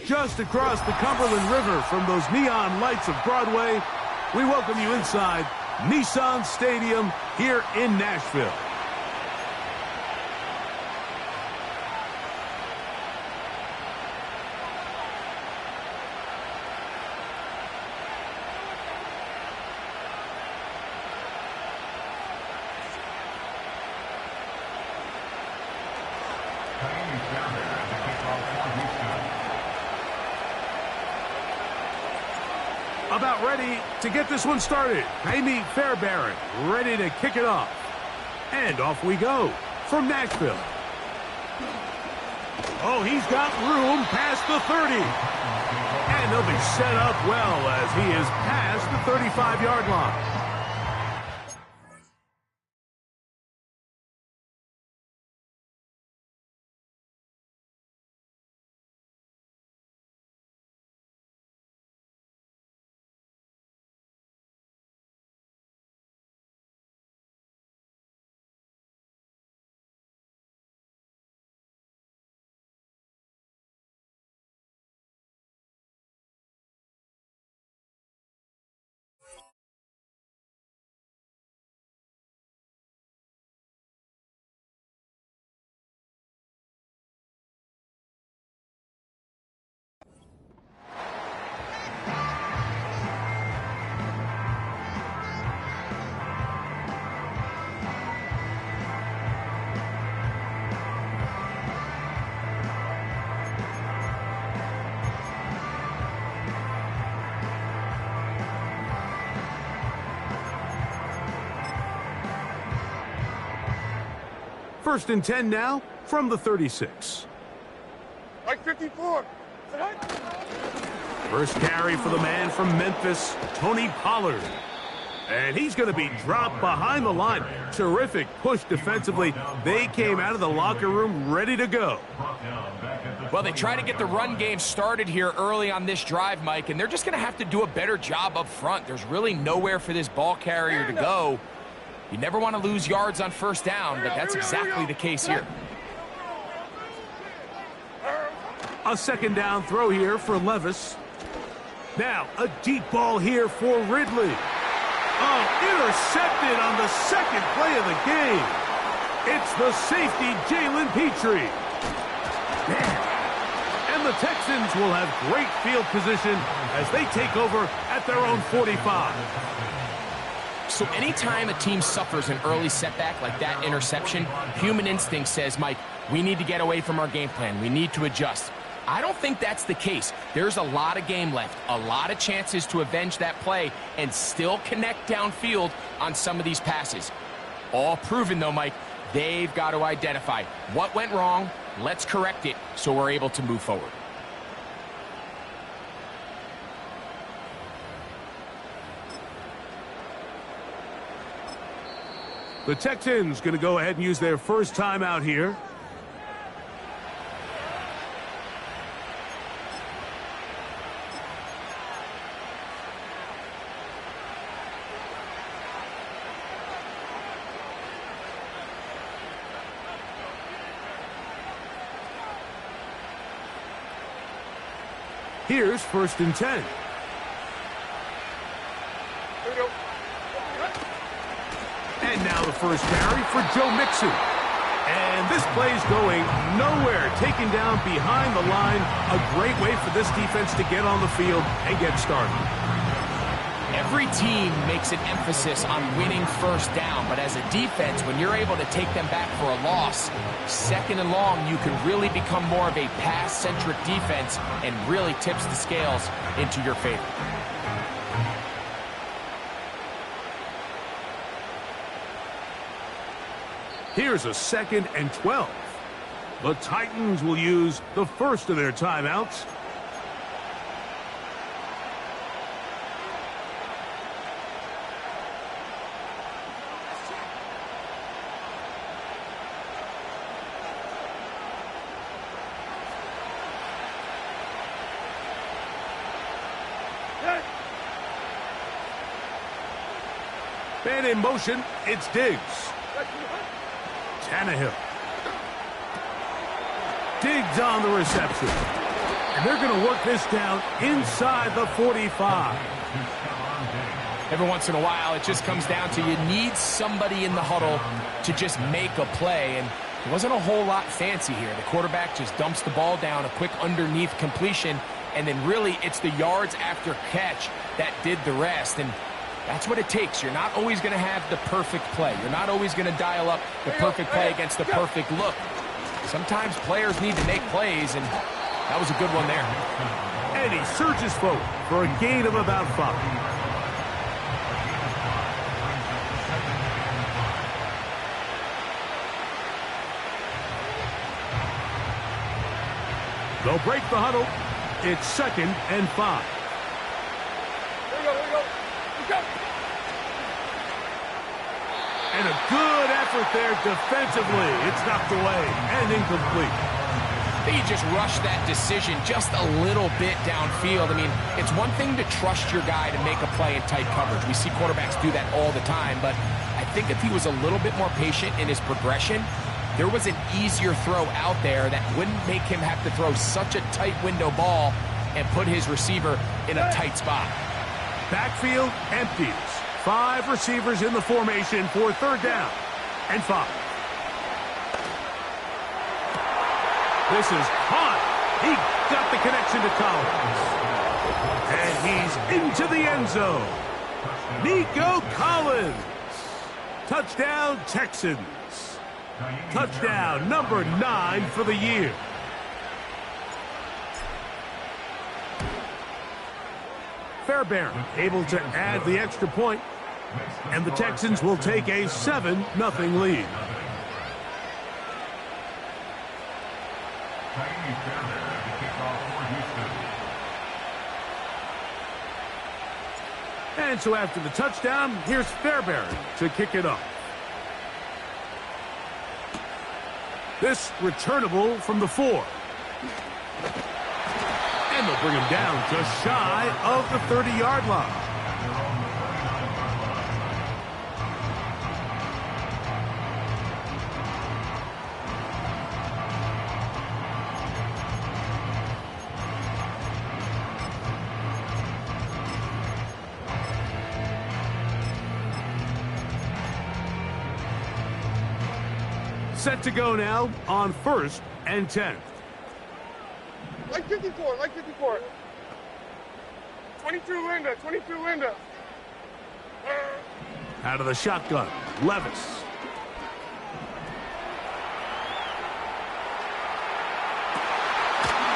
Just across the Cumberland River from those neon lights of Broadway, we welcome you inside Nissan Stadium here in Nashville. About ready to get this one started. Jaime Fairbairn ready to kick it off. And off we go from Nashville. Oh, he's got room past the 30. And he'll be set up well as he is past the 35-yard line. First and 10 now from the 36. Like 54. First carry for the man from Memphis, Tony Pollard. And he's going to be dropped behind the line. Terrific push defensively. They came out of the locker room ready to go. Well, they try to get the run game started here early on this drive, Mike, and they're just going to have to do a better job up front. There's really nowhere for this ball carrier to go. You never want to lose yards on first down, but that's exactly the case here. A second down throw here for Levis. Now, a deep ball here for Ridley. Oh, intercepted on the second play of the game. It's the safety, Jalen Petrie. And the Texans will have great field position as they take over at their own 45. So anytime a team suffers an early setback like that interception, human instinct says, Mike, we need to get away from our game plan. We need to adjust. I don't think that's the case. There's a lot of game left, a lot of chances to avenge that play and still connect downfield on some of these passes. All proven, though, Mike, they've got to identify what went wrong, let's correct it so we're able to move forward. The Texans going to go ahead and use their first timeout here. Here's first and 10. And now the first carry for Joe Mixon. And this play's going nowhere, taken down behind the line. A great way for this defense to get on the field and get started. Every team makes an emphasis on winning first down, but as a defense, when you're able to take them back for a loss, second and long, you can really become more of a pass-centric defense and really tips the scales into your favor. Here's a second and 12. The Titans will use the first of their timeouts. And in motion, it's Diggs. Tannehill. digs on the reception. And they're going to work this down inside the 45. Every once in a while, it just comes down to you need somebody in the huddle to just make a play. And it wasn't a whole lot fancy here. The quarterback just dumps the ball down, a quick underneath completion, and then really it's the yards after catch that did the rest. And that's what it takes. You're not always going to have the perfect play. You're not always going to dial up the perfect play against the perfect look. Sometimes players need to make plays, and that was a good one there. And he surges forward for a gain of about 5. They'll break the huddle. It's 2nd and 5. Here we go. Let's go. And a good effort there defensively. It's knocked away and incomplete. I think you just rushed that decision just a little bit downfield. I mean, it's one thing to trust your guy to make a play in tight coverage. We see quarterbacks do that all the time, but I think if he was a little bit more patient in his progression, there was an easier throw out there that wouldn't make him have to throw such a tight window ball and put his receiver in a tight spot. Backfield empties. 5 receivers in the formation for 3rd down and 5. This is hot. He got the connection to Collins. And he's into the end zone. Nico Collins. Touchdown, Texans. Touchdown number 9 for the year. Fairbairn able to add the extra point, and the Texans will take a 7-0 lead. And so after the touchdown, here's Fairbairn to kick it off. This returnable from the 4. And they'll bring him down just shy of the 30-yard line. Set to go now on 1st and 10. Like 54. 22 Linda. Out of the shotgun, Levis.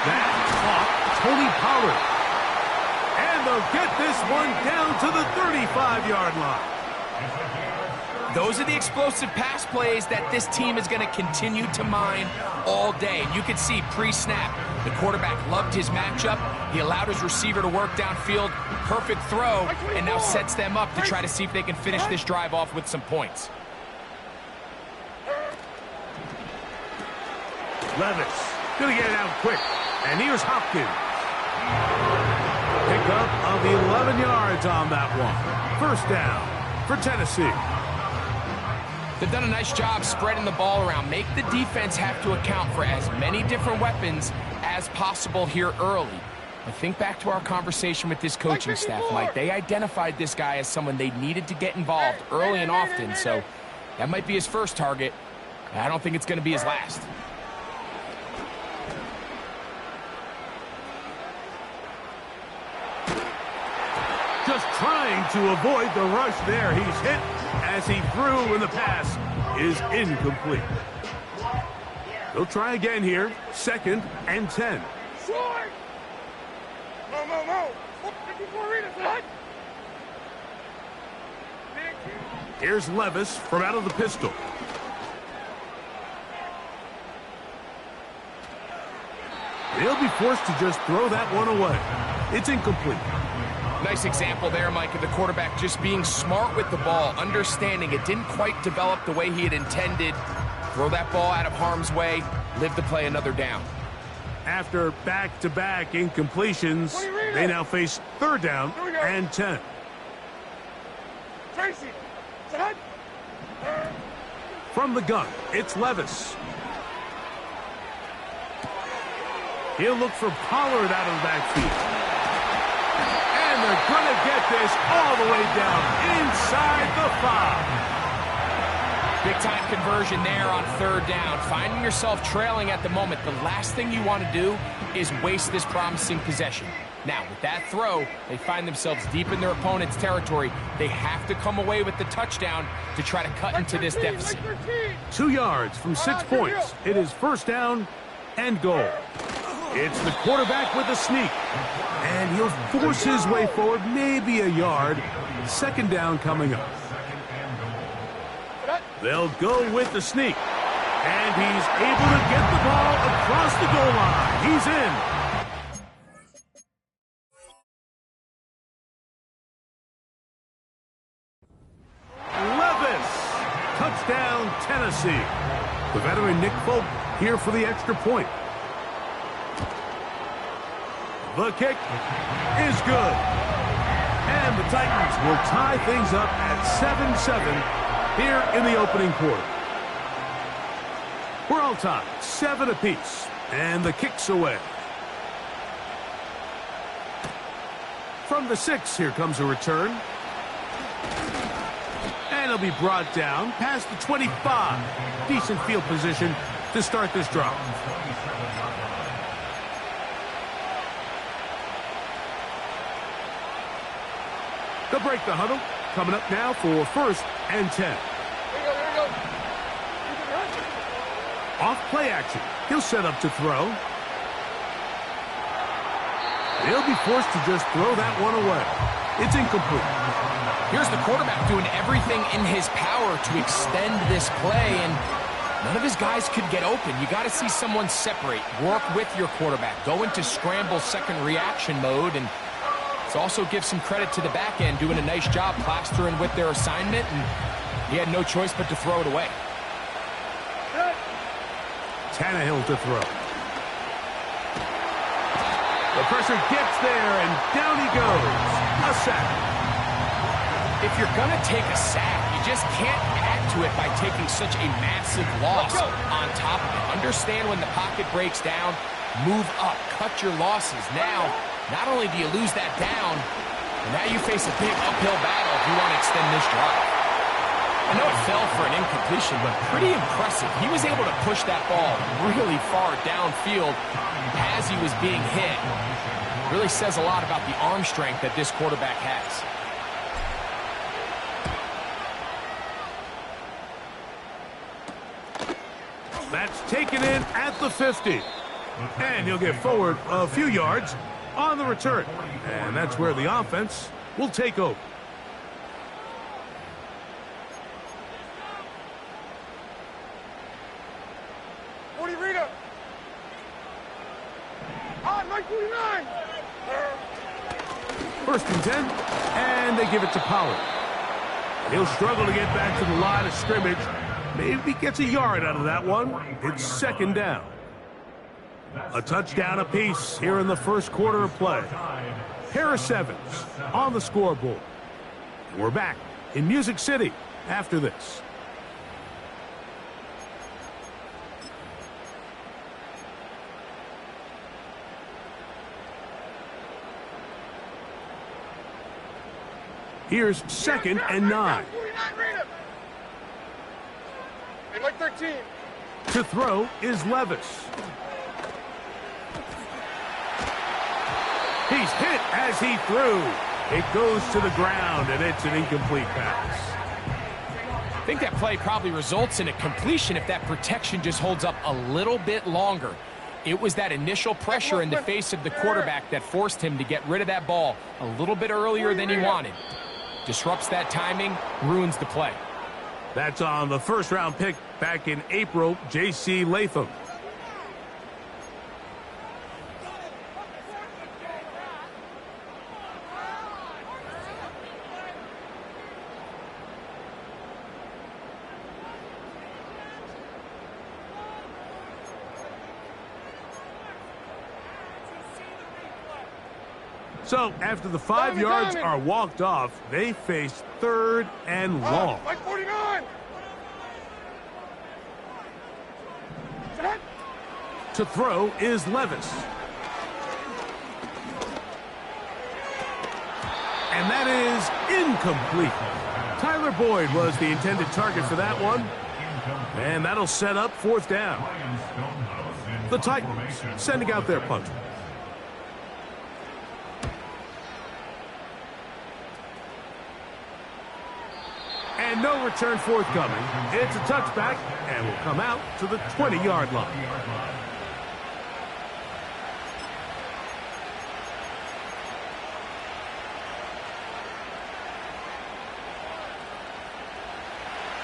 That caught Tony Pollard. And they'll get this one down to the 35-yard line. Those are the explosive pass plays that this team is going to continue to mine all day. And you can see pre-snap, the quarterback loved his matchup. He allowed his receiver to work downfield. Perfect throw, and now sets them up to try to see if they can finish this drive off with some points. Levis going to get it out quick. And here's Hopkins. Pick up of 11 yards on that one. 1st down for Tennessee. They've done a nice job spreading the ball around. Make the defense have to account for as many different weapons as possible here early. But think back to our conversation with this coaching staff, Mike. They identified this guy as someone they needed to get involved early and often. So that might be his first target. I don't think it's going to be his last. Just trying to avoid the rush there. He's hit as he threw, and the pass is incomplete. They'll try again here. 2nd and 10. Short. Mo. 54 Rita, son. Here's Levis from out of the pistol. They'll be forced to just throw that one away. It's incomplete. Nice example there, Mike, of the quarterback just being smart with the ball, understanding it didn't quite develop the way he had intended. Throw that ball out of harm's way, live to play another down. After back-to-back incompletions, they now face 3rd down and 10. Tracy, son. From the gun, it's Levis. He'll look for Pollard out of the backfield. And they're going to get this all the way down inside the 5. Big-time conversion there on 3rd down. Finding yourself trailing at the moment, the last thing you want to do is waste this promising possession. Now, with that throw, they find themselves deep in their opponent's territory. They have to come away with the touchdown to try to cut into this deficit. 2 yards from 6 points. It is 1st down and goal. It's the quarterback with a sneak. And he'll force his way forward, maybe a yard. 2nd down coming up. They'll go with the sneak. And he's able to get the ball across the goal line. He's in. Levis. Touchdown, Tennessee. The veteran Nick Folk here for the extra point. The kick is good. And the Titans will tie things up at 7-7 here in the opening quarter. We're all tied, 7 apiece. And the kick's away. From the 6, here comes a return. And it'll be brought down past the 25. Decent field position to start this drive. They'll break the huddle. Coming up now for 1st and 10. Here we go. Off play action. He'll set up to throw. He'll be forced to just throw that one away. It's incomplete. Here's the quarterback doing everything in his power to extend this play, and none of his guys could get open. You got to see someone separate, work with your quarterback, go into scramble second reaction mode, and let's also give some credit to the back end doing a nice job plastering with their assignment, and he had no choice but to throw it away. Tannehill to throw. The pressure gets there, and down he goes. A sack. If you're going to take a sack, you just can't add to it by taking such a massive loss on top of it. Understand when the pocket breaks down, move up, cut your losses. Now, not only do you lose that down, but now you face a big uphill battle if you want to extend this drive. I know it fell for an incompletion, but pretty impressive. He was able to push that ball really far downfield as he was being hit. Really says a lot about the arm strength that this quarterback has. That's taken in at the 50. And he'll get forward a few yards on the return. And that's where the offense will take over. Rita. On, Mike 49. 1st and 10. And they give it to Pollard. He'll struggle to get back to the line of scrimmage. Maybe gets a yard out of that one. It's 2nd down. A touchdown apiece here in the 1st quarter of play. Harris Evans on the scoreboard. We're back in Music City after this. Here's 2nd and 9. And like 13. To throw is Levis. He's hit as he threw. It goes to the ground, and it's an incomplete pass. I think that play probably results in a completion if that protection just holds up a little bit longer. It was that initial pressure in the face of the quarterback that forced him to get rid of that ball a little bit earlier than he wanted. Disrupts that timing, ruins the play. That's on the 1st-round pick back in April, J.C. Latham. So, after the 5 yards are walked off, they face 3rd and long. Mike 49. To throw is Levis. And that is incomplete. Tyler Boyd was the intended target for that one. And that'll set up 4th down. The Titans sending out their punter. And no return forthcoming. It's a touchback and will come out to the 20-yard line.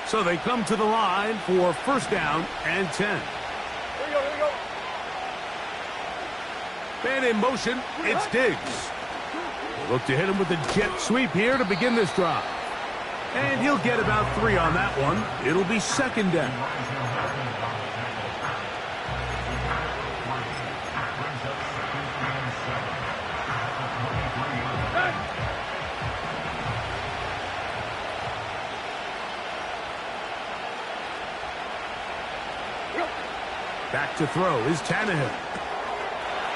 So they come to the line for 1st down and 10. Here we go, here we go. Man in motion, it's Diggs. They look to hit him with a jet sweep here to begin this drive. And he'll get about 3 on that one. It'll be 2nd down. Back to throw is Tannehill.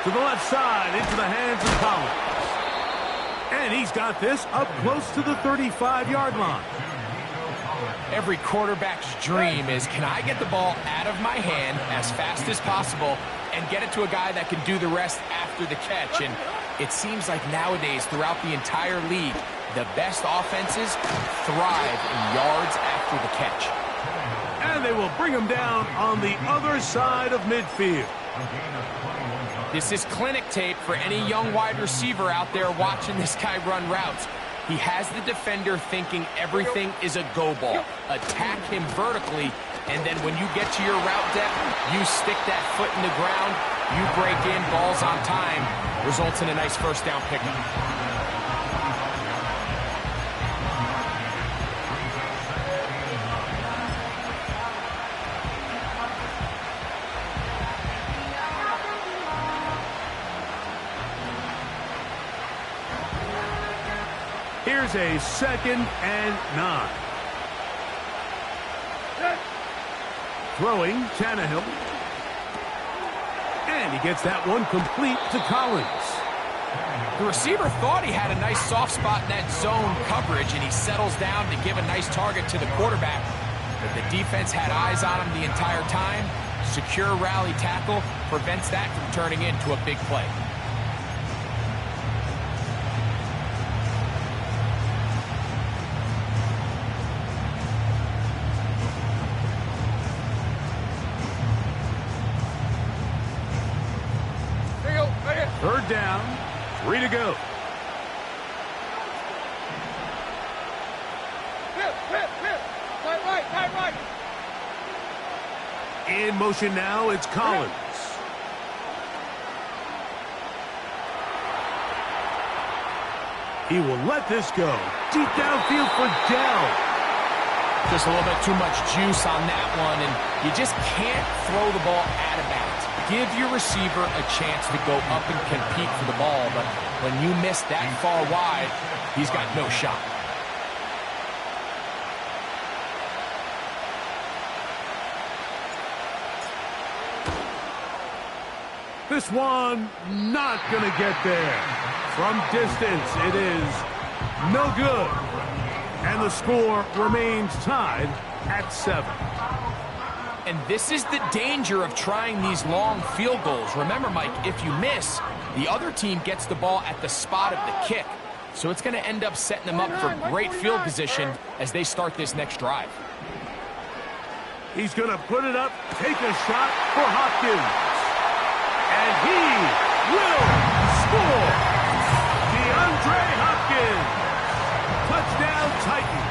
To the left side, into the hands of Collins. And he's got this up close to the 35-yard line. Every quarterback's dream is, can I get the ball out of my hand as fast as possible and get it to a guy that can do the rest after the catch? And it seems like nowadays, throughout the entire league, the best offenses thrive in yards after the catch. And they will bring him down on the other side of midfield. This is clinic tape for any young wide receiver out there watching this guy run routes. He has the defender thinking everything is a go ball. Attack him vertically, and then when you get to your route depth, you stick that foot in the ground, you break in, balls on time, results in a nice 1st down pickup. Here's a 2nd and 9. Throwing, Tannehill. And he gets that one complete to Collins. The receiver thought he had a nice soft spot in that zone coverage, and he settles down to give a nice target to the quarterback. But the defense had eyes on him the entire time. Secure rally tackle prevents that from turning into a big play. Third down, 3 to go. Tight right. In motion now, it's Collins. He will let this go. Deep downfield for Dell. Just a little bit too much juice on that one, and you just can't throw the ball out of bounds. Give your receiver a chance to go up and compete for the ball, but when you miss that far wide, he's got no shot. This one not going to get there. From distance, it is no good. And the score remains tied at 7. And this is the danger of trying these long field goals. Remember, Mike, if you miss, the other team gets the ball at the spot of the kick. So it's going to end up setting them up for great field position as they start this next drive. He's going to put it up, take a shot for Hopkins. And he will score. DeAndre Hopkins. Touchdown Titans.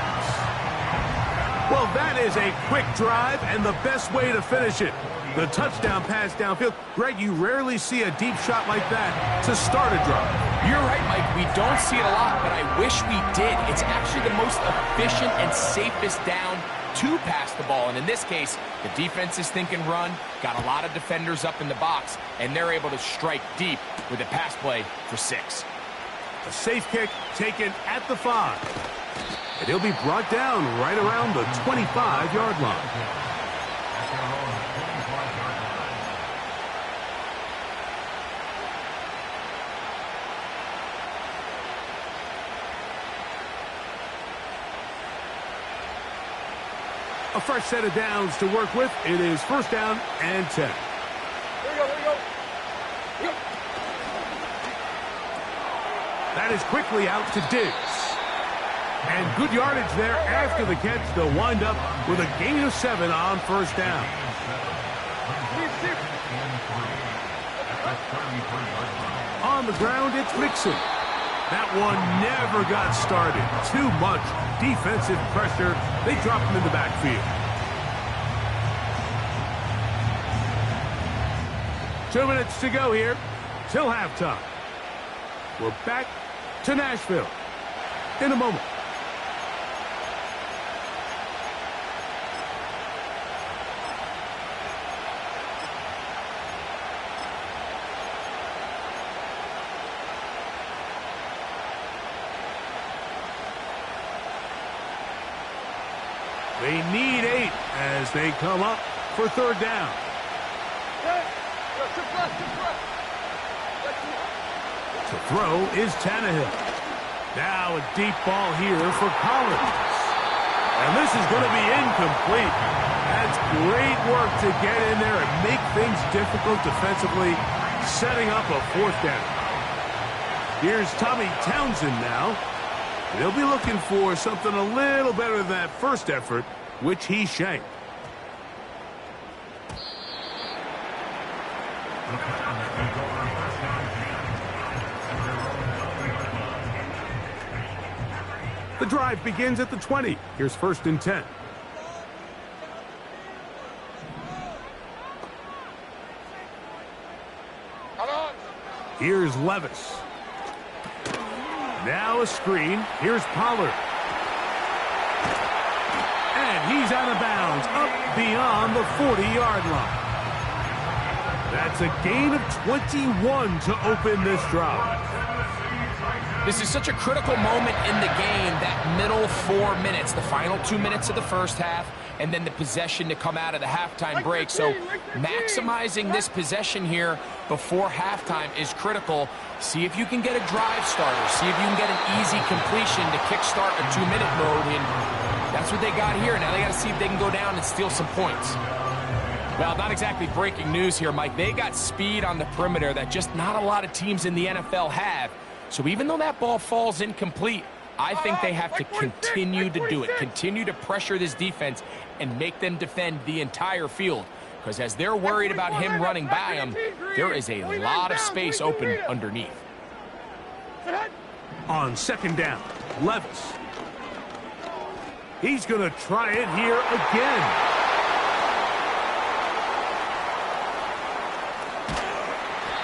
Well, that is a quick drive and the best way to finish it. The touchdown pass downfield. Greg, you rarely see a deep shot like that to start a drive. You're right, Mike. We don't see it a lot, but I wish we did. It's actually the most efficient and safest down to pass the ball. And in this case, the defense is thinking run, got a lot of defenders up in the box, and they're able to strike deep with a pass play for 6. A safe kick taken at the 5. And he'll be brought down right around the 25-yard line. A fresh set of downs to work with. It is first down and 10. Here we go, here we go. Here we go. That is quickly out to Diggs. And good yardage there after the catch. They'll wind up with a gain of 7 on first down. On the ground, it's Mixon. That one never got started. Too much defensive pressure. They dropped him in the backfield. 2 minutes to go here till halftime. We're back to Nashville in a moment. They need 8 as they come up for third down. To throw is Tannehill. Now a deep ball here for Collins. And this is going to be incomplete. That's great work to get in there and make things difficult defensively, setting up a fourth down. Here's Tommy Townsend now. They'll be looking for something a little better than that first effort, which he shanked. The drive begins at the 20. Here's first and 10. Here's Levis. Now a screen. Here's Pollard. And he's out of bounds, up beyond the 40-yard line. That's a gain of 21 to open this drive. This is such a critical moment in the game, that middle 4 minutes, the final 2 minutes of the first half, and then the possession to come out of the halftime break. So maximizing this possession here before halftime is critical. See if you can get a drive starter. See if you can get an easy completion to kickstart a 2-minute mode. And that's what they got here. Now they got to see if they can go down and steal some points. Well, not exactly breaking news here, Mike. They got speed on the perimeter that just not a lot of teams in the NFL have. So even though that ball falls incomplete, I think they have to continue to do it. Continue to pressure this defense and make them defend the entire field. Because as they're worried about him running by them, there is a lot of space open underneath. On second down, Levis. He's going to try it here again.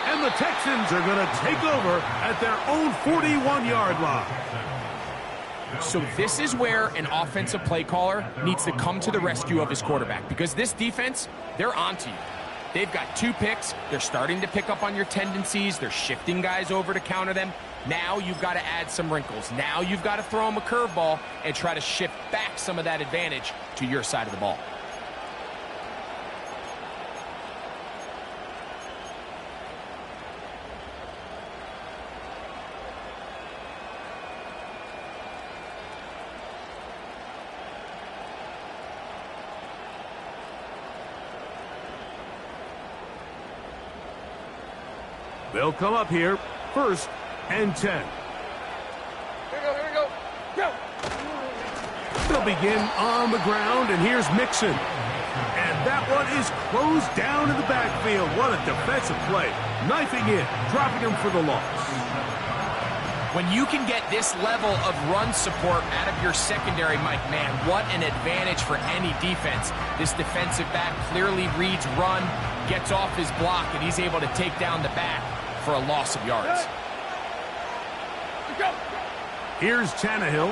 And the Texans are going to take over at their own 41-yard line. So this is where an offensive play caller needs to come to the rescue of his quarterback, because this defense, they're onto you. They've got 2 picks. They're starting to pick up on your tendencies. They're shifting guys over to counter them. Now you've got to add some wrinkles. Now you've got to throw them a curveball and try to shift back some of that advantage to your side of the ball. They'll come up here, first and 10. Here we go, go! They'll begin on the ground, and here's Mixon. And that one is closed down in the backfield. What a defensive play. Knifing in, dropping him for the loss. When you can get this level of run support out of your secondary, Mike, man, what an advantage for any defense. This defensive back clearly reads run, gets off his block, and he's able to take down the back for a loss of yards. Here's Tannehill.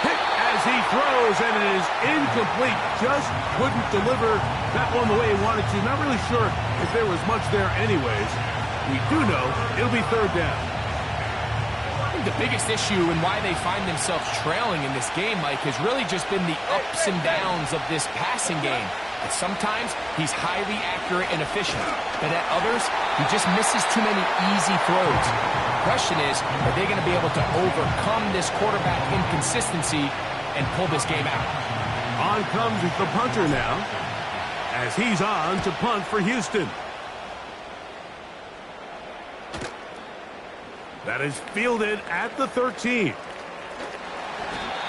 Hit as he throws, and it is incomplete. Just couldn't deliver that one the way he wanted to. Not really sure if there was much there anyways. We do know it'll be third down. I think the biggest issue and why they find themselves trailing in this game, Mike, has really just been the ups and downs of this passing game. And sometimes he's highly accurate and efficient, but at others, he just misses too many easy throws. The question is, are they going to be able to overcome this quarterback inconsistency and pull this game out? On comes the punter now, as he's on to punt for Houston. That is fielded at the 13.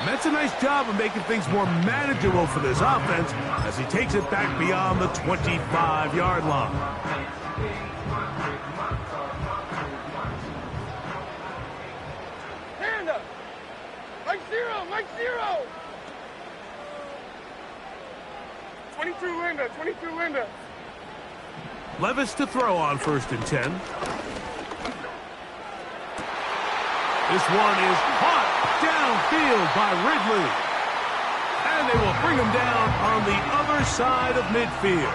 That's a nice job of making things more manageable for this offense as he takes it back beyond the 25-yard line. Hand up. Mike zero. Mike zero. 22 Linda. 22 Linda. Levis to throw on 1st and 10. This one is caught downfield by Ridley. And they will bring him down on the other side of midfield.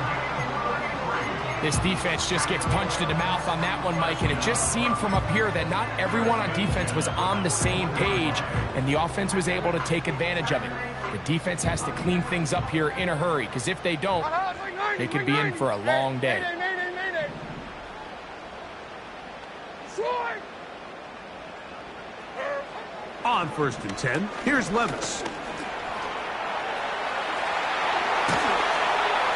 This defense just gets punched in the mouth on that one, Mike, and it just seemed from up here that not everyone on defense was on the same page, and the offense was able to take advantage of it. The defense has to clean things up here in a hurry, because if they don't, they could be in for a long day. On 1st and 10, here's Levis.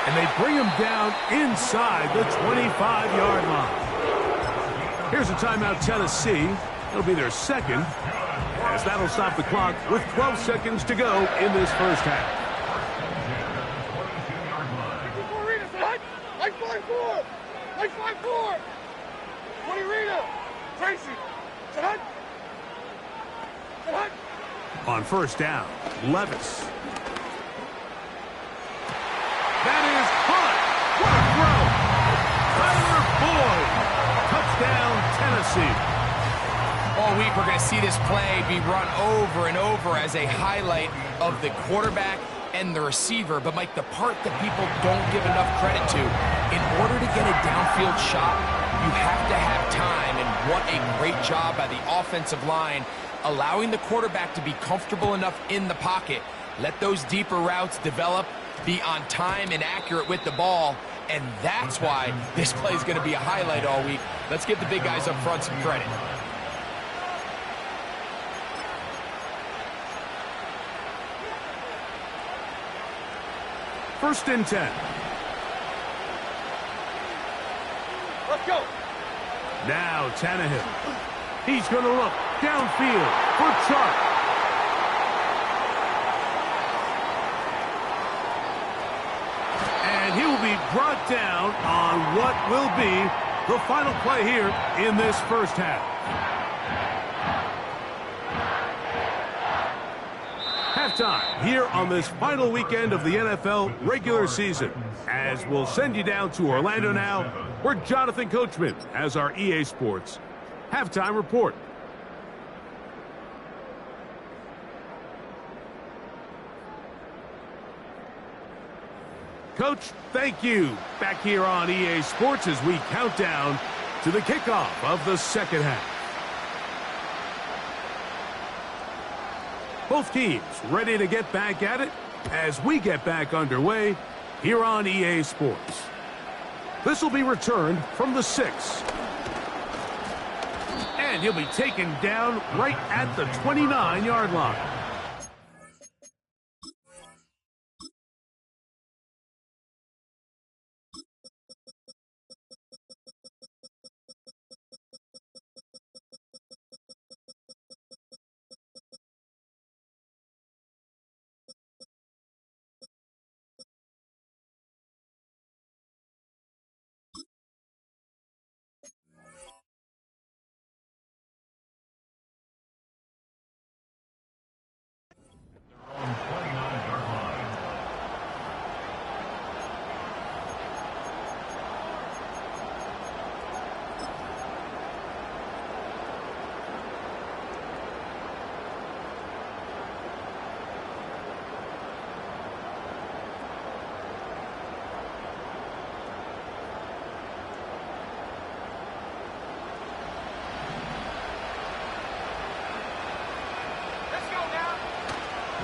And they bring him down inside the 25-yard line. Here's a timeout, Tennessee. It'll be their second, as that'll stop the clock with 12 seconds to go in this first half. Mike 5-4. Mike 5-4. 20 Rita. Tracy. Set. On 1st down, Levis. That is caught. What a throw. Tyler Boyd. Touchdown, Tennessee. All week we're going to see this play be run over and over as a highlight of the quarterback and the receiver. But, Mike, the part that people don't give enough credit to, in order to get a downfield shot, you have to have time. And what a great job by the offensive line, allowing the quarterback to be comfortable enough in the pocket, let those deeper routes develop, be on time and accurate with the ball, and that's why this play is going to be a highlight all week. Let's give the big guys up front some credit. First and 10. Let's go. Now Tannehill. He's going to look downfield for Chark. And he will be brought down on what will be the final play here in this first half. Halftime here on this final weekend of the NFL regular season, as we'll send you down to Orlando now, where Jonathan Coachman has our EA Sports halftime report. Coach, thank you. Back here on EA Sports as we count down to the kickoff of the second half. Both teams ready to get back at it as we get back underway here on EA Sports. This will be returned from the 6. And he'll be taken down right at the 29-yard line.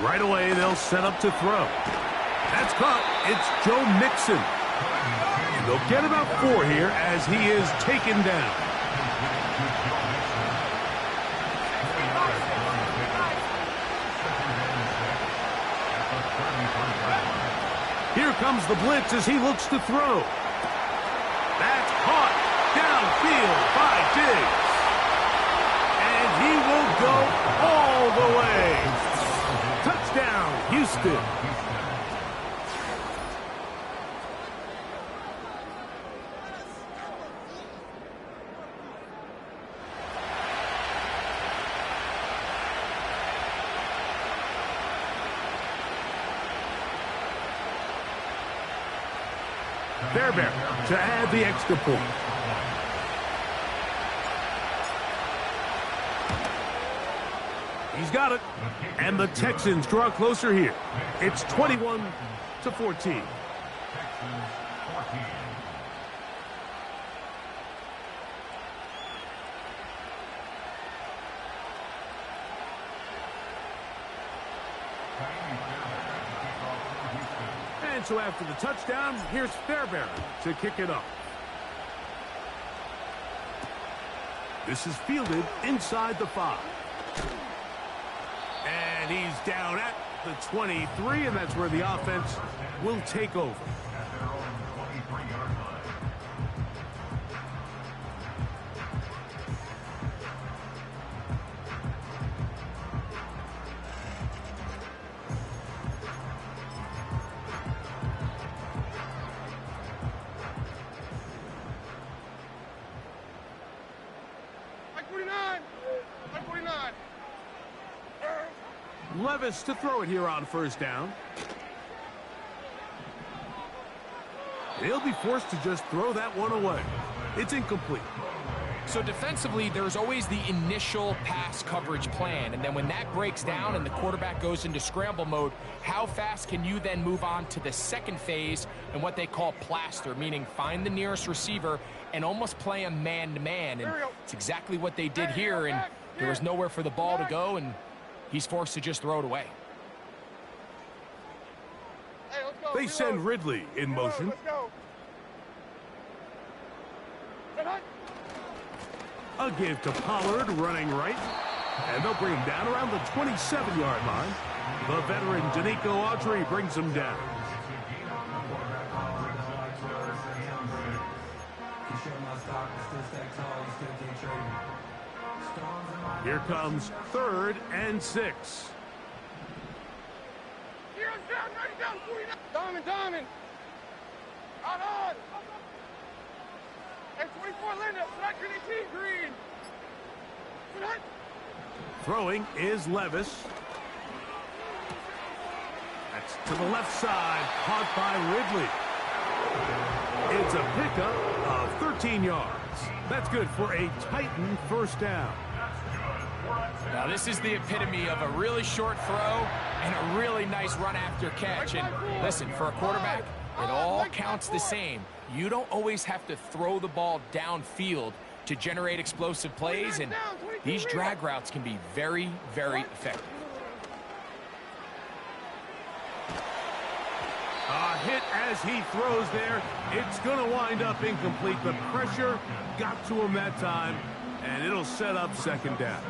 Right away, they'll set up to throw. That's caught. It's Joe Mixon. And they'll get about 4 here as he is taken down. Here comes the blitz as he looks to throw. That's caught downfield by Diggs. And he will go all the way. Touchdown, Houston. Fairbairn to add the extra point. He's got it. And the Texans draw closer here. It's 21-14. And so after the touchdown, here's Fairbairn to kick it off. This is fielded inside the 5. And he's down at the 23, and that's where the offense will take over. Levis to throw it here on first down. He'll be forced to just throw that one away. It's incomplete. So defensively, there's always the initial pass coverage plan, and then when that breaks down and the quarterback goes into scramble mode, how fast can you then move on to the second phase and what they call plaster, meaning find the nearest receiver and almost play him man-to-man, and it's exactly what they did here, and there was nowhere for the ball to go, and he's forced to just throw it away. They send Ridley in motion. A give to Pollard running right. And they'll bring him down around the 27-yard line. The veteran Danico Autry brings him down. Here comes 3rd and 6. Diamond. Out on. And 24 Linda. Green. Throwing is Levis. That's to the left side. Caught by Ridley. It's a pickup of 13 yards. That's good for a Titan first down. Now this is the epitome of a really short throw and a really nice run after catch. And listen, for a quarterback, it all counts the same. You don't always have to throw the ball downfield to generate explosive plays, and these drag routes can be very, very effective. A hit as he throws there. It's going to wind up incomplete. The pressure got to him that time, and it'll set up second down.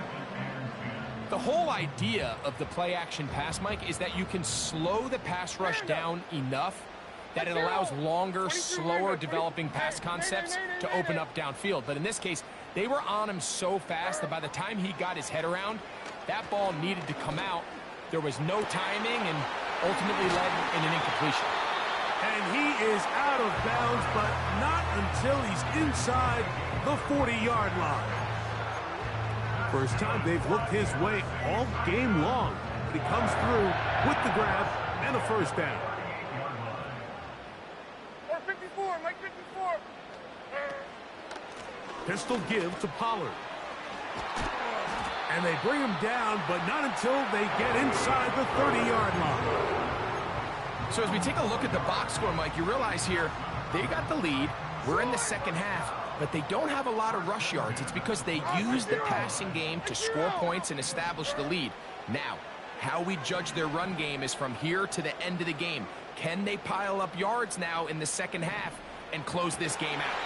The whole idea of the play-action pass, Mike, is that you can slow the pass rush down enough that it allows longer, slower developing pass concepts to open up downfield. But in this case, they were on him so fast that by the time he got his head around, that ball needed to come out. There was no timing and ultimately led in an incompletion. And he is out of bounds, but not until he's inside the 40-yard line. First time they've looked his way all game long. But he comes through with the grab and a first down. Pistol give to Pollard. And they bring him down, but not until they get inside the 30-yard line. So as we take a look at the box score, Mike, you realize here they got the lead. We're in the second half, but they don't have a lot of rush yards. It's because they use the passing game to score points and establish the lead. Now, how we judge their run game is from here to the end of the game. Can they pile up yards now in the second half and close this game out?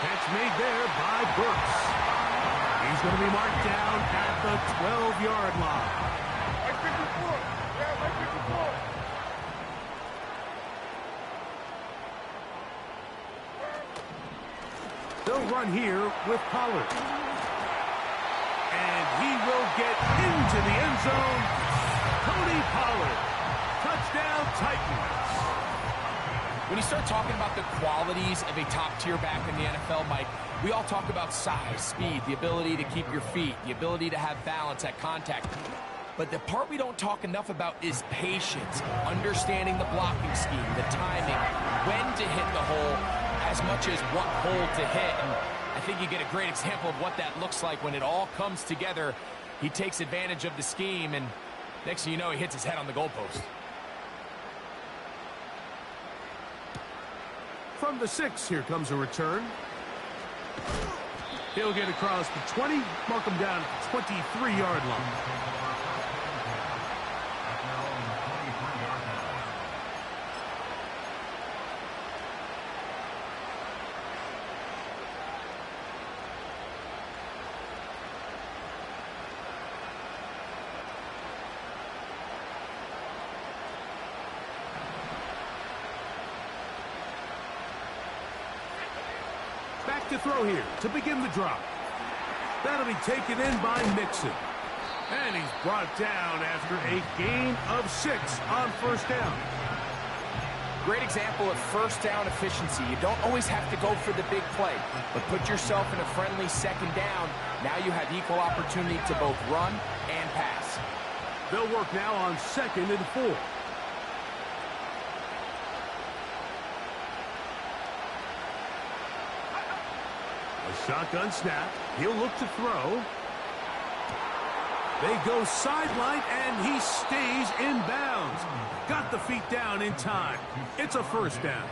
Catch made there by Burks. He's going to be marked down at the 12-yard line. They'll run here with Pollard. And he will get into the end zone. Tony Pollard. Touchdown, Titans. When you start talking about the qualities of a top-tier back in the NFL, Mike, we all talk about size, speed, the ability to keep your feet, the ability to have balance at contact. But the part we don't talk enough about is patience, understanding the blocking scheme, the timing, when to hit the hole, as much as what hole to hit. And I think you get a great example of what that looks like when it all comes together. He takes advantage of the scheme, and next thing you know, he hits his head on the goalpost. From the 6, here comes a return. He'll get across the 20, mark him down at the 23-yard line. Back to throw here to begin the drop. That'll be taken in by Mixon. And he's brought down after a gain of 6 on first down. Great example of first down efficiency. You don't always have to go for the big play, but put yourself in a friendly second down. Now you have equal opportunity to both run and pass. They'll work now on 2nd and 4. Shotgun snap. He'll look to throw. They go sideline, and he stays in bounds. Got the feet down in time. It's a first down.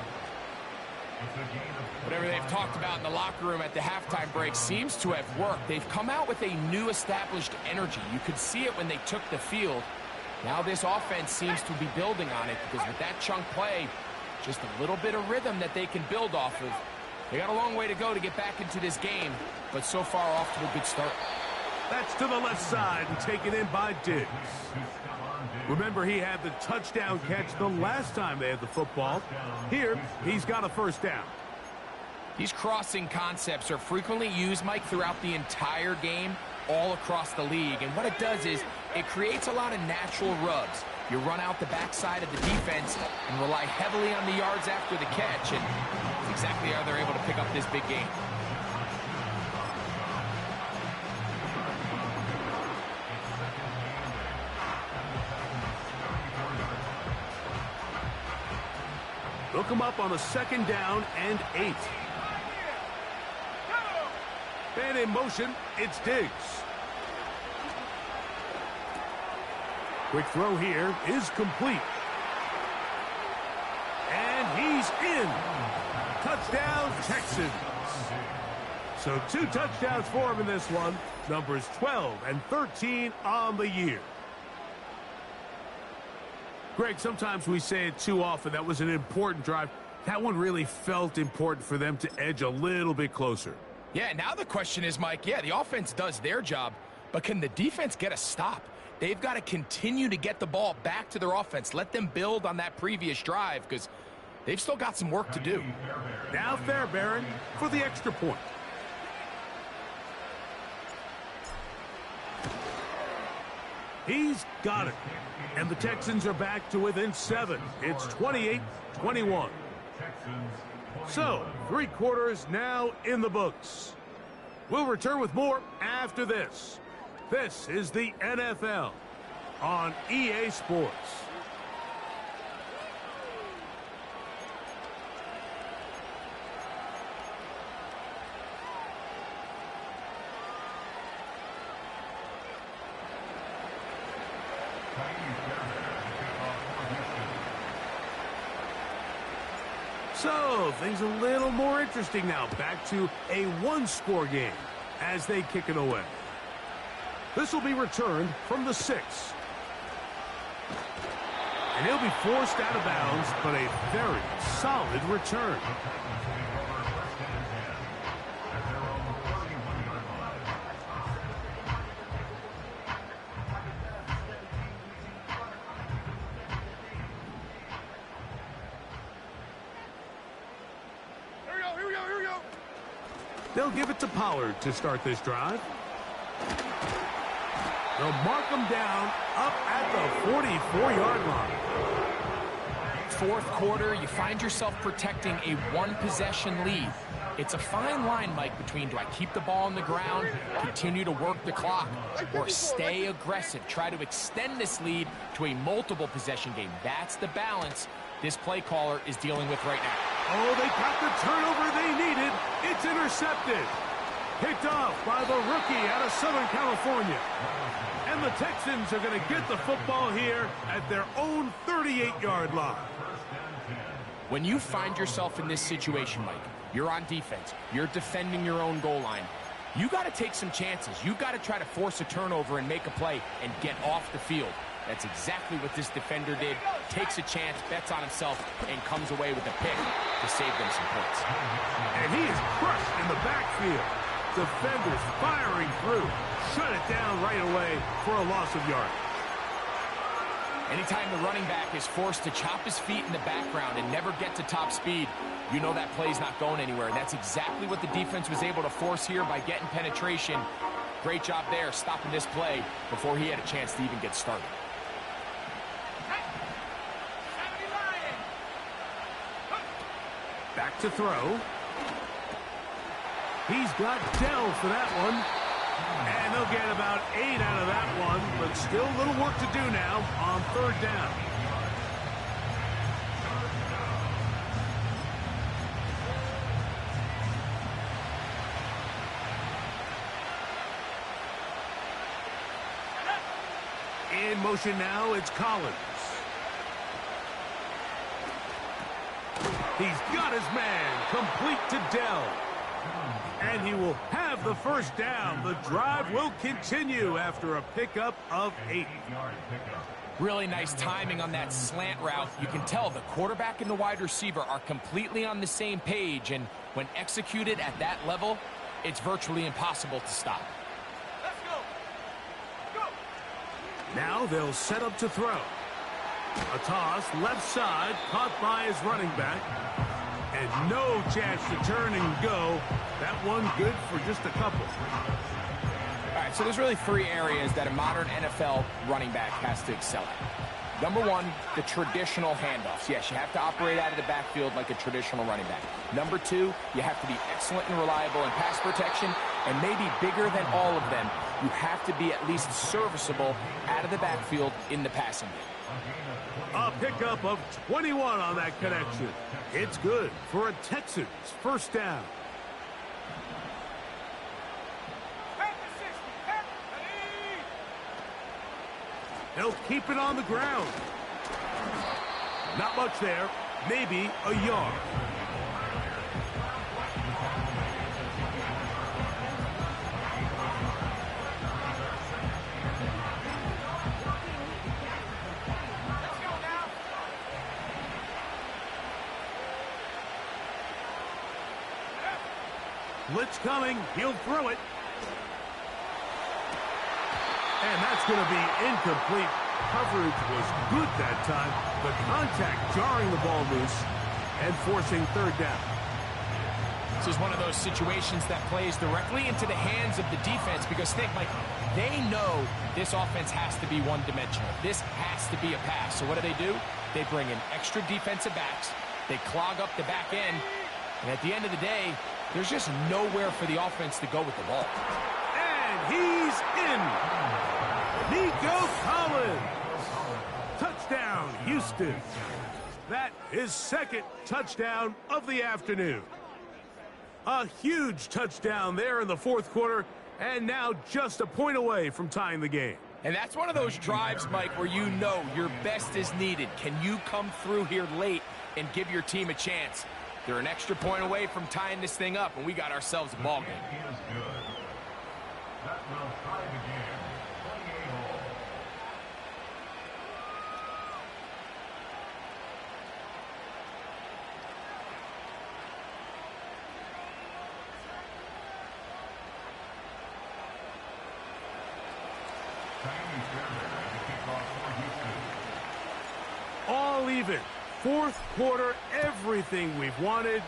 Whatever they've talked about in the locker room at the halftime break seems to have worked. They've come out with a new established energy. You could see it when they took the field. Now this offense seems to be building on it because with that chunk play, just a little bit of rhythm that they can build off of. They got a long way to go to get back into this game, but so far off to a good start. That's to the left side and taken in by Diggs. Remember, he had the touchdown catch the last time they had the football. Here, he's got a first down. These crossing concepts are frequently used, Mike, throughout the entire game, all across the league. And what it does is it creates a lot of natural rubs. You run out the backside of the defense and rely heavily on the yards after the catch, and that's exactly how they're able to pick up this big game. Look him up on a 2nd down and 8. And in motion, it's Diggs. Quick throw here is complete. And he's in. Touchdown, Texans. So 2 touchdowns for him in this one. Numbers 12 and 13 on the year. Greg, sometimes we say it too often. That was an important drive. That one really felt important for them to edge a little bit closer. Yeah, now the question is, Mike, yeah, the offense does their job, but can the defense get a stop? They've got to continue to get the ball back to their offense. Let them build on that previous drive because they've still got some work to do. Now Fairbairn for the extra point. He's got it. And the Texans are back to within 7. It's 28-21. So, 3 quarters now in the books. We'll return with more after this. This is the NFL on EA Sports. So, things a little more interesting now. Back to a 1-score game as they kick it away. This will be returned from the 6. And he'll be forced out of bounds, but a very solid return. They'll give it to Pollard to start this drive. They'll mark him down up at the 44-yard line. Fourth quarter, you find yourself protecting a one-possession lead. It's a fine line, Mike, between do I keep the ball on the ground, continue to work the clock, or stay aggressive, try to extend this lead to a multiple possession game. That's the balance this play caller is dealing with right now. Oh, they got the turnover they needed. It's intercepted. Picked off by the rookie out of Southern California. And the Texans are going to get the football here at their own 38-yard line. When you find yourself in this situation, Mike, you're on defense, you're defending your own goal line, you got to take some chances. You got to try to force a turnover and make a play and get off the field. That's exactly what this defender did. Takes a chance, bets on himself, and comes away with a pick to save them some points. And he is crushed in the backfield. Defenders firing through. Shut it down right away for a loss of yardage. Anytime the running back is forced to chop his feet in the background and never get to top speed, you know that play's not going anywhere. And that's exactly what the defense was able to force here by getting penetration. Great job there, stopping this play before he had a chance to even get started. Back to throw. He's got Dell for that one. And they'll get about 8 out of that one, but still a little work to do now on third down. In motion now, it's Collins. He's got his man, complete to Dell. And he will have the first down. The drive will continue after a pickup of 8. Really nice timing on that slant route. You can tell the quarterback and the wide receiver are completely on the same page, and when executed at that level, it's virtually impossible to stop. Let's go. Go. Now they'll set up to throw. A toss, left side, caught by his running back. And no chance to turn and go. That one good for just a couple. All right, so there's really 3 areas that a modern NFL running back has to excel at. Number 1, the traditional handoffs. Yes, you have to operate out of the backfield like a traditional running back. Number 2, you have to be excellent and reliable in pass protection. And maybe bigger than all of them, you have to be at least serviceable out of the backfield in the passing game. A pickup of 21 on that connection. It's good for a Texans first down. They'll keep it on the ground. Not much there. Maybe a yard. Blitz coming. He'll throw it. And that's going to be incomplete. Coverage was good that time. The contact jarring the ball loose and forcing third down. This is one of those situations that plays directly into the hands of the defense because, think, Mike, they know this offense has to be one-dimensional. This has to be a pass. So what do? They bring in extra defensive backs. They clog up the back end. And at the end of the day, there's just nowhere for the offense to go with the ball. And he's in. Nico Collins. Touchdown, Houston. That is second touchdown of the afternoon. A huge touchdown there in the fourth quarter, and now just a point away from tying the game. And that's one of those drives, Mike, where you know your best is needed. Can you come through here late and give your team a chance? They're an extra point away from tying this thing up, and we got ourselves a ball game. That will tie the game. 28-all. All even. Fourth quarter, everything we've wanted.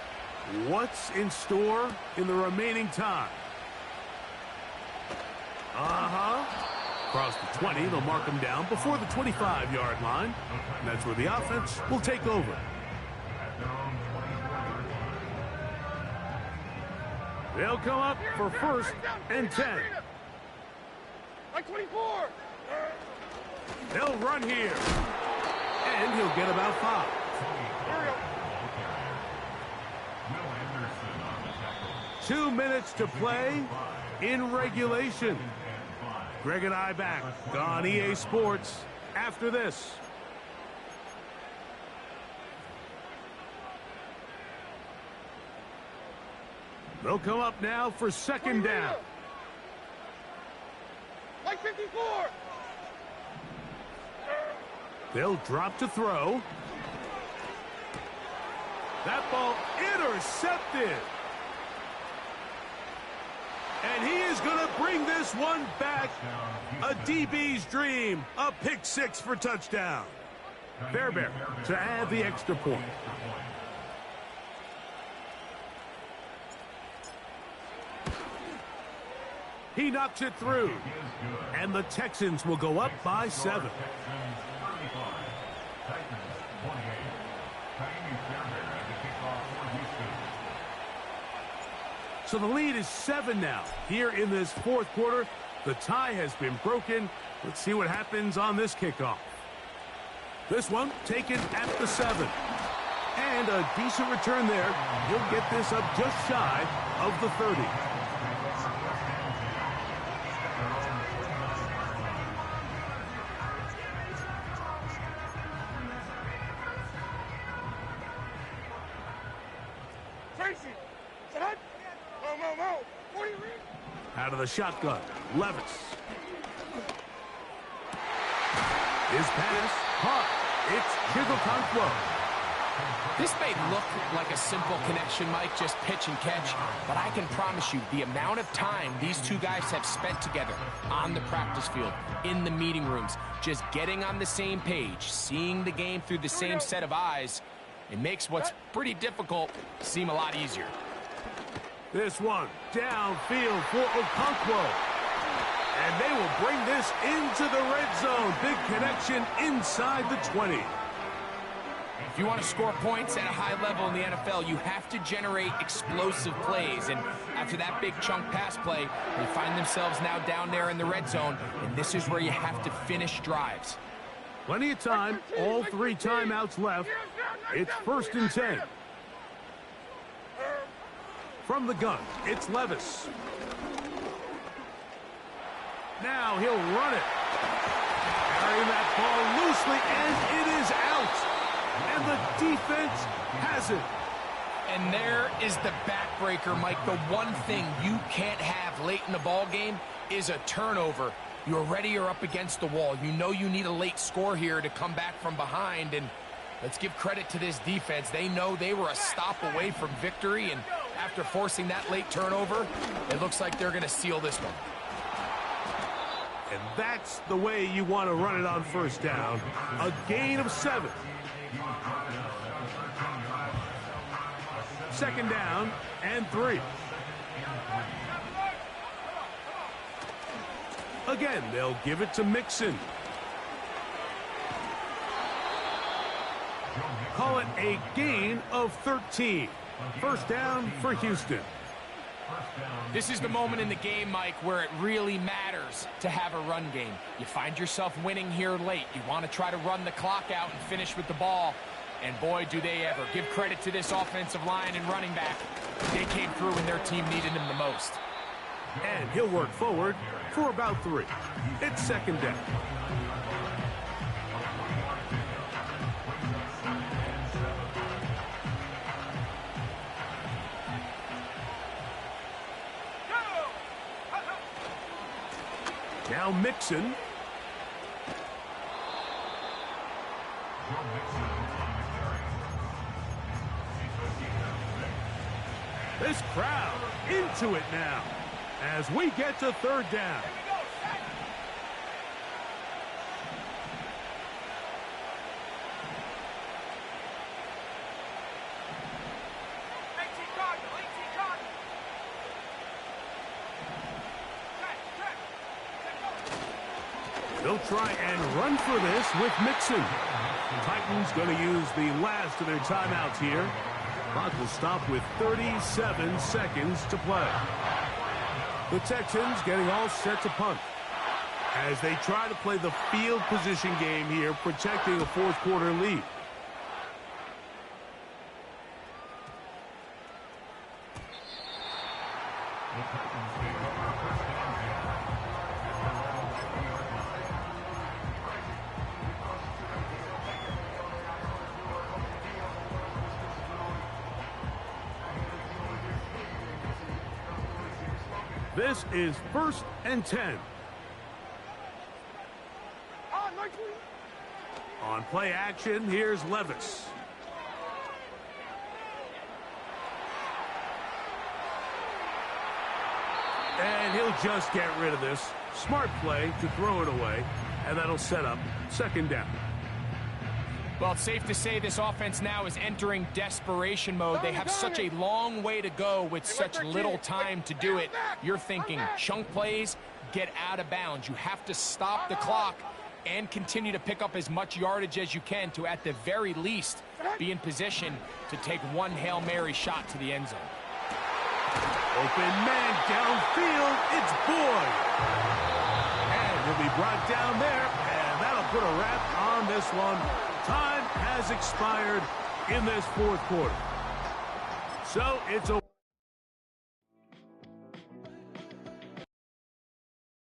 What's in store in the remaining time? Across the 20, they'll mark him down before the 25-yard line. And that's where the offense will take over. They'll come up for first and 10. Like 24. They'll run here. And he'll get about 5. Here we go. 2 minutes to play in regulation. Greg and I back on EA Sports after this. They'll come up now for second down. Like 54. They'll drop to throw. That ball intercepted. And he is going to bring this one back. A DB's dream. A pick 6 for touchdown. Fairbairn to add the extra point. He knocks it through. And the Texans will go up by 7. So the lead is 7 now. Here in this fourth quarter, the tie has been broken. Let's see what happens on this kickoff. This one taken at the 7. And a decent return there. He'll get this up just shy of the 30. Tracy. Set. Mo. 40 read. Out of the shotgun, Levis. His pass caught. It's Chigokonkwo. This may look like a simple connection, Mike, just pitch and catch, but I can promise you the amount of time these two guys have spent together on the practice field, in the meeting rooms, just getting on the same page, seeing the game through the same set of eyes, it makes what's pretty difficult seem a lot easier. This one downfield for Okonkwo. And they will bring this into the red zone. Big connection inside the 20. If you want to score points at a high level in the NFL, you have to generate explosive plays. And after that big chunk pass play, they find themselves now down there in the red zone. And this is where you have to finish drives. Plenty of time. All 3 timeouts left. It's first and 10. From the gun, it's Levis. Now he'll run it. Carrying that ball loosely, and it is out. And the defense has it. And there is the backbreaker, Mike. The one thing you can't have late in the ball game is a turnover. You're ready, you're up against the wall. You know you need a late score here to come back from behind. And let's give credit to this defense. They know they were a stop away from victory. And after forcing that late turnover, it looks like they're going to seal this one. And that's the way you want to run it on first down. A gain of 7. Second down and 3. Again, they'll give it to Mixon. Call it a gain of 13. First down for Houston. This is the moment in the game, Mike, where it really matters to have a run game. You find yourself winning here late. You want to try to run the clock out and finish with the ball. And boy, do they ever. Give credit to this offensive line and running back. They came through when their team needed them the most. And he'll work forward for about 3. It's second down. Now Mixon. This crowd into it now as we get to third down. They'll try and run for this with Mixon. Titans going to use the last of their timeouts here. Clock will stop with 37 seconds to play. The Texans getting all set to punt as they try to play the field position game here, protecting a fourth quarter lead. This is 1st and 10. On play action, here's Levis. And he'll just get rid of this. Smart play to throw it away, and that'll set up 2nd down. Well, it's safe to say this offense now is entering desperation mode. They have such a long way to go with such little time to do it. You're thinking chunk plays, get out of bounds. You have to stop the clock and continue to pick up as much yardage as you can to, at the very least, be in position to take one Hail Mary shot to the end zone. Open man downfield, it's Boyd. And he'll be brought down there, and that'll put a wrap on this one. Time has expired in this fourth quarter. So it's a